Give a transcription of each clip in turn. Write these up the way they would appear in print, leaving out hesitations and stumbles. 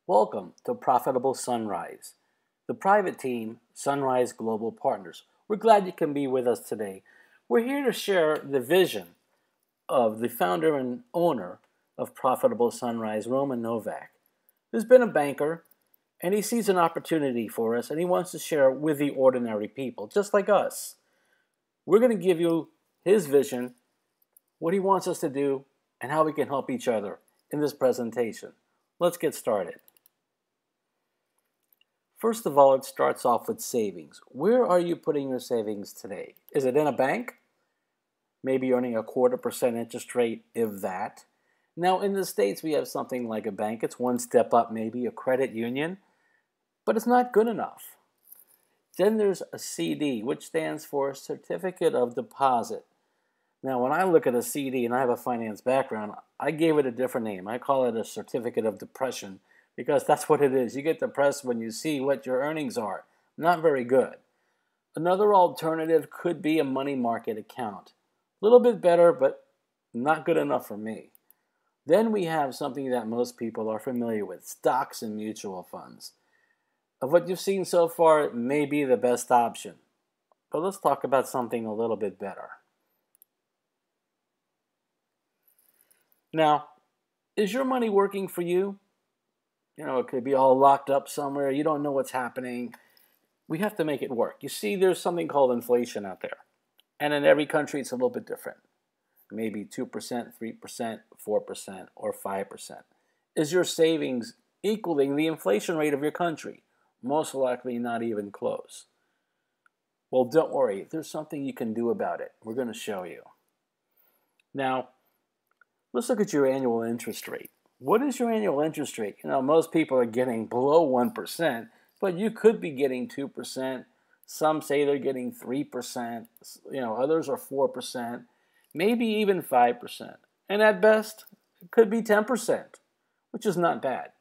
Welcome to Profitable Sunrise, the private team, Sunrise Global Partners. We're glad you can be with us today. We're here to share the vision of the founder and owner of Profitable Sunrise, Roman Novak, who's been a banker, and he sees an opportunity for us, and he wants to share with the ordinary people, just like us. We're going to give you his vision, what he wants us to do, and how we can help each other in this presentation. Let's get started. First of all, it starts off with savings. Where are you putting your savings today? Is it in a bank? Maybe earning 0.25% interest rate, if that. Now, in the States, we have something like a bank. It's one step up, maybe a credit union, but it's not good enough. Then there's a CD, which stands for Certificate of Deposit. Now, when I look at a CD, and I have a finance background, I gave it a different name. I call it a Certificate of Depression, because that's what it is. You get depressed when you see what your earnings are. Not very good. Another alternative could be a money market account. A little bit better, but not good enough for me. Then we have something that most people are familiar with, stocks and mutual funds. Of what you've seen so far, it may be the best option. But let's talk about something a little bit better. Now, is your money working for you? You know, it could be all locked up somewhere. You don't know what's happening. We have to make it work. You see, there's something called inflation out there. And in every country, it's a little bit different. Maybe 2%, 3%, 4%, or 5%. Is your savings equaling the inflation rate of your country? Most likely not even close. Well, don't worry. There's something you can do about it. We're going to show you. Now, let's look at your annual interest rate. What is your annual interest rate? You know, most people are getting below 1%, but you could be getting 2%. Some say they're getting 3%. You know, others are 4%, maybe even 5%. And at best, it could be 10%, which is not bad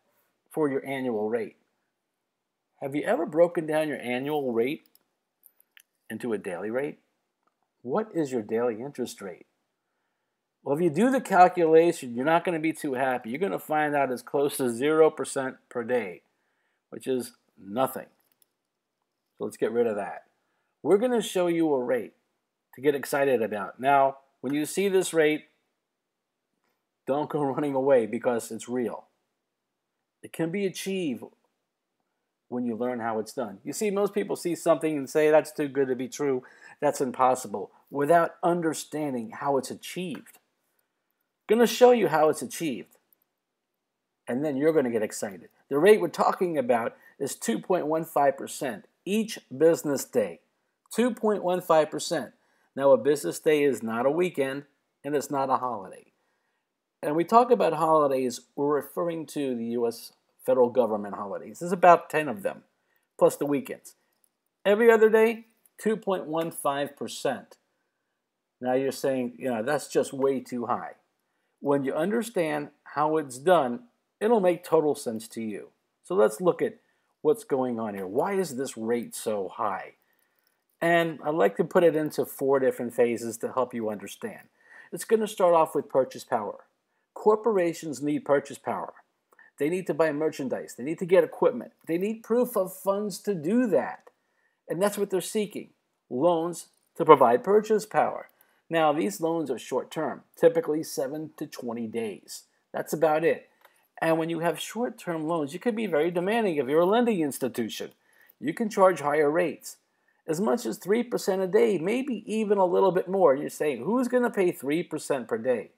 for your annual rate. Have you ever broken down your annual rate into a daily rate? What is your daily interest rate? Well, if you do the calculation, you're not going to be too happy. You're going to find out it's close to 0% per day, which is nothing. So let's get rid of that. We're going to show you a rate to get excited about. Now, when you see this rate, don't go running away because it's real. It can be achieved when you learn how it's done. You see, most people see something and say, that's too good to be true, that's impossible, without understanding how it's achieved. I'm going to show you how it's achieved, and then you're going to get excited. The rate we're talking about is 2.15% each business day. 2.15%. Now, a business day is not a weekend, and it's not a holiday. And we talk about holidays, we're referring to the U.S. federal government holidays. There's about 10 of them, plus the weekends. Every other day, 2.15%. Now you're saying, you know, that's just way too high. When you understand how it's done, it'll make total sense to you. So let's look at what's going on here. Why is this rate so high? And I'd like to put it into 4 different phases to help you understand. It's going to start off with purchase power. Corporations need purchase power. They need to buy merchandise. They need to get equipment. They need proof of funds to do that. And that's what they're seeking. Loans to provide purchase power. Now, these loans are short-term, typically 7 to 20 days. That's about it. And when you have short-term loans, you can be very demanding if you're a lending institution. You can charge higher rates, as much as 3% a day, maybe even a little bit more. You're saying, who's going to pay 3% per day?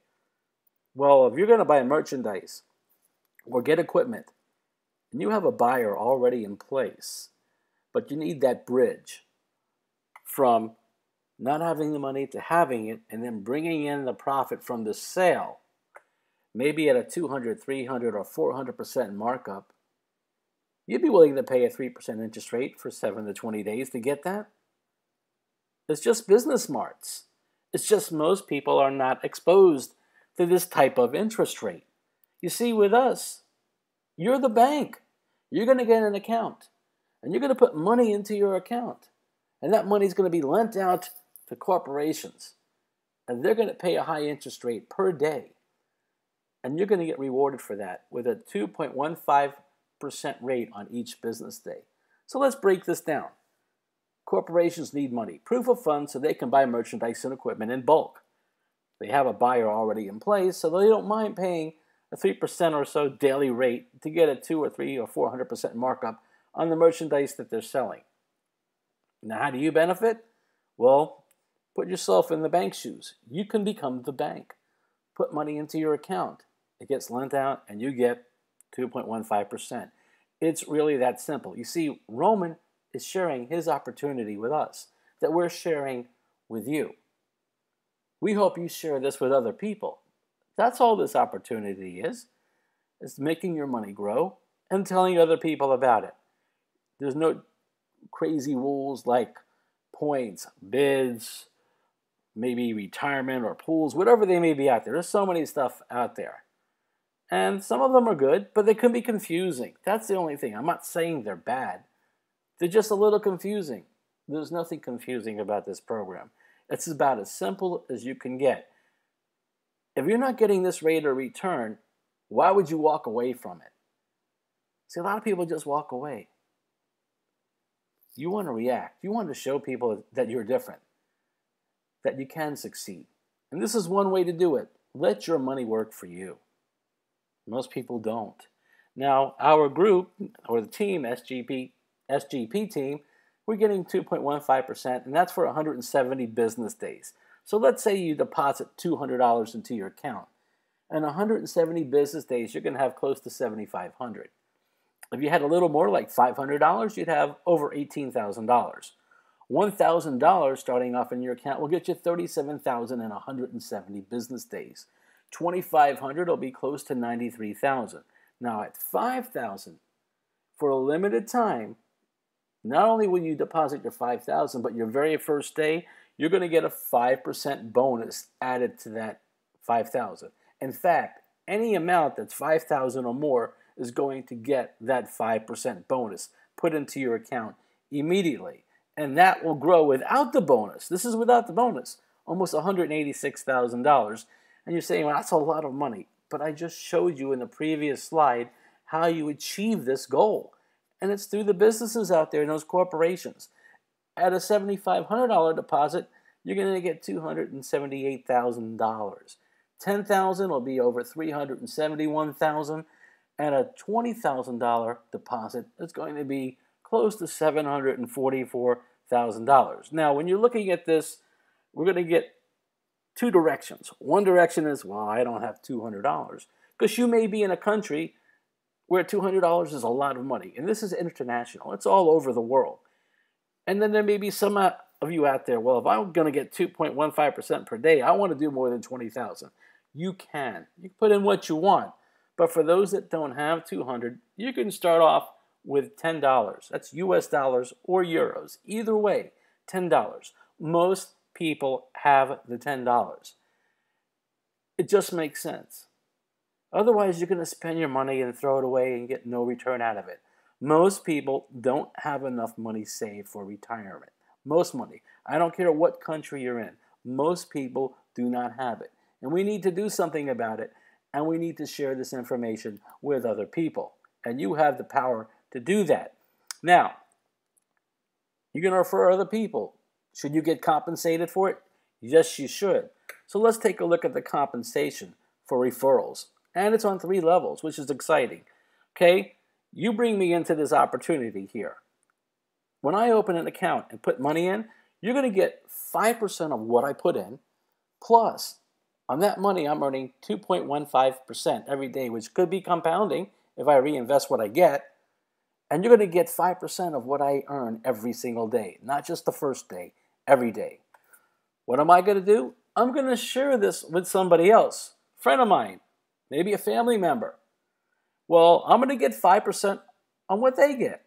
Well, if you're going to buy merchandise or get equipment, and you have a buyer already in place, but you need that bridge from not having the money to having it, and then bringing in the profit from the sale, maybe at a 200, 300, or 400% markup, you'd be willing to pay a 3% interest rate for 7 to 20 days to get that? It's just business smarts. It's just most people are not exposed to this type of interest rate. You see, with us, you're the bank. You're going to get an account, and you're going to put money into your account, and that money is going to be lent out to corporations, and they're going to pay a high interest rate per day, and you're going to get rewarded for that with a 2.15% 3% rate on each business day. So let's break this down. Corporations need money, proof of funds, so they can buy merchandise and equipment in bulk. They have a buyer already in place, so they don't mind paying a 3% or so daily rate to get a 2 or 3 or 400% markup on the merchandise that they're selling. Now, how do you benefit? Well, put yourself in the bank's shoes. You can become the bank. Put money into your account. It gets lent out, and you get 2.15%. It's really that simple. You see, Roman is sharing his opportunity with us that we're sharing with you. We hope you share this with other people. That's all this opportunity is making your money grow and telling other people about it. There's no crazy rules like points, bids, maybe retirement or pools, whatever they may be out there. There's so many stuff out there. And some of them are good, but they can be confusing. That's the only thing. I'm not saying they're bad. They're just a little confusing. There's nothing confusing about this program. It's about as simple as you can get. If you're not getting this rate of return, why would you walk away from it? See, a lot of people just walk away. You want to react. You want to show people that you're different, that you can succeed. And this is one way to do it. Let your money work for you. Most people don't. Now, our group, or the team, SGP team, we're getting 2.15%, and that's for 170 business days. So let's say you deposit $200 into your account. In 170 business days, you're going to have close to $7,500. If you had a little more, like $500, you'd have over $18,000. $1,000 starting off in your account will get you $37,000 in 170 business days. $2,500 will be close to $93,000. Now at $5,000, for a limited time, not only will you deposit your $5,000, but your very first day, you're going to get a 5% bonus added to that $5,000. In fact, any amount that's $5,000 or more is going to get that 5% bonus put into your account immediately. And that will grow without the bonus. This is without the bonus, almost $186,000. And you're saying, well, that's a lot of money. But I just showed you in the previous slide how you achieve this goal. And it's through the businesses out there and those corporations. At a $7,500 deposit, you're going to get $278,000. $10,000 will be over $371,000, and a $20,000 deposit is going to be close to $744,000. Now, when you're looking at this, we're going to get two directions. One direction is, well, I don't have $200, because you may be in a country where $200 is a lot of money, and this is international. It's all over the world. And then there may be some of you out there, well, if I'm going to get 2.15% per day, I want to do more than $20,000. You can. You can put in what you want. But for those that don't have $200, you can start off with $10. That's US dollars or euros. Either way, $10. Most people have the $10. It just makes sense. Otherwise, you're going to spend your money and throw it away and get no return out of it. Most people don't have enough money saved for retirement. Most money. I don't care what country you're in. Most people do not have it. And we need to do something about it. And we need to share this information with other people. And you have the power to do that. Now, you're going to refer other people. Should you get compensated for it? Yes, you should. So let's take a look at the compensation for referrals. And it's on 3 levels, which is exciting. Okay? You bring me into this opportunity here. When I open an account and put money in, you're going to get 5% of what I put in, plus on that money I'm earning 2.15% every day, which could be compounding if I reinvest what I get. And you're going to get 5% of what I earn every single day, not just the first day, every day. What am I going to do? I'm going to share this with somebody else, a friend of mine, maybe a family member. Well, I'm going to get 5% on what they get.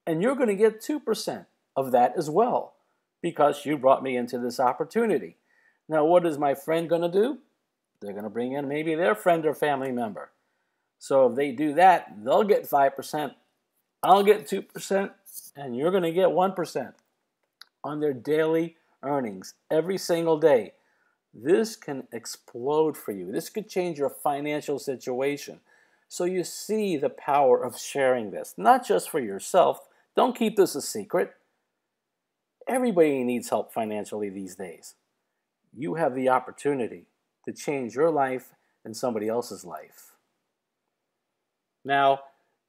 And you're going to get 2% of that as well, because you brought me into this opportunity. Now, what is my friend going to do? They're going to bring in maybe their friend or family member. So if they do that, they'll get 5%. I'll get 2%, and you're going to get 1% on their daily earnings every single day. This can explode for you. This could change your financial situation. So you see the power of sharing this, not just for yourself. Don't keep this a secret. Everybody needs help financially these days. You have the opportunity to change your life and somebody else's life. Now,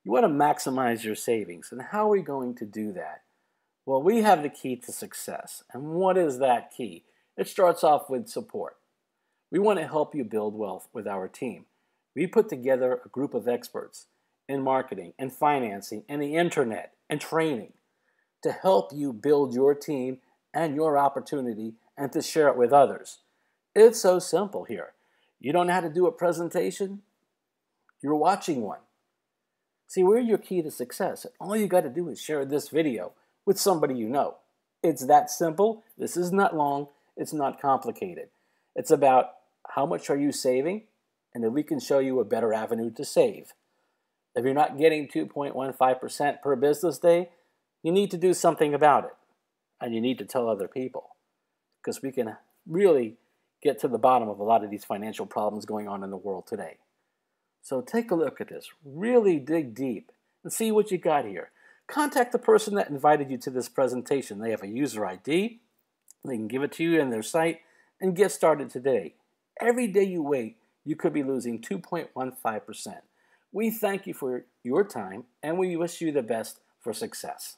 you want to maximize your savings. And how are we going to do that? Well, we have the key to success. And what is that key? It starts off with support. We want to help you build wealth with our team. We put together a group of experts in marketing and financing and the internet and training to help you build your team and your opportunity and to share it with others. It's so simple here. You don't know how to do a presentation? You're watching one. See, we're your key to success. All you got to do is share this video with somebody you know. It's that simple. This is not long. It's not complicated. It's about how much are you saving, and if we can show you a better avenue to save. If you're not getting 2.15% per business day, you need to do something about it. And you need to tell other people. Because we can really get to the bottom of a lot of these financial problems going on in the world today. So take a look at this. Really dig deep and see what you got here. Contact the person that invited you to this presentation. They have a user ID. They can give it to you in their site and get started today. Every day you wait, you could be losing 2.15%. We thank you for your time and we wish you the best for success.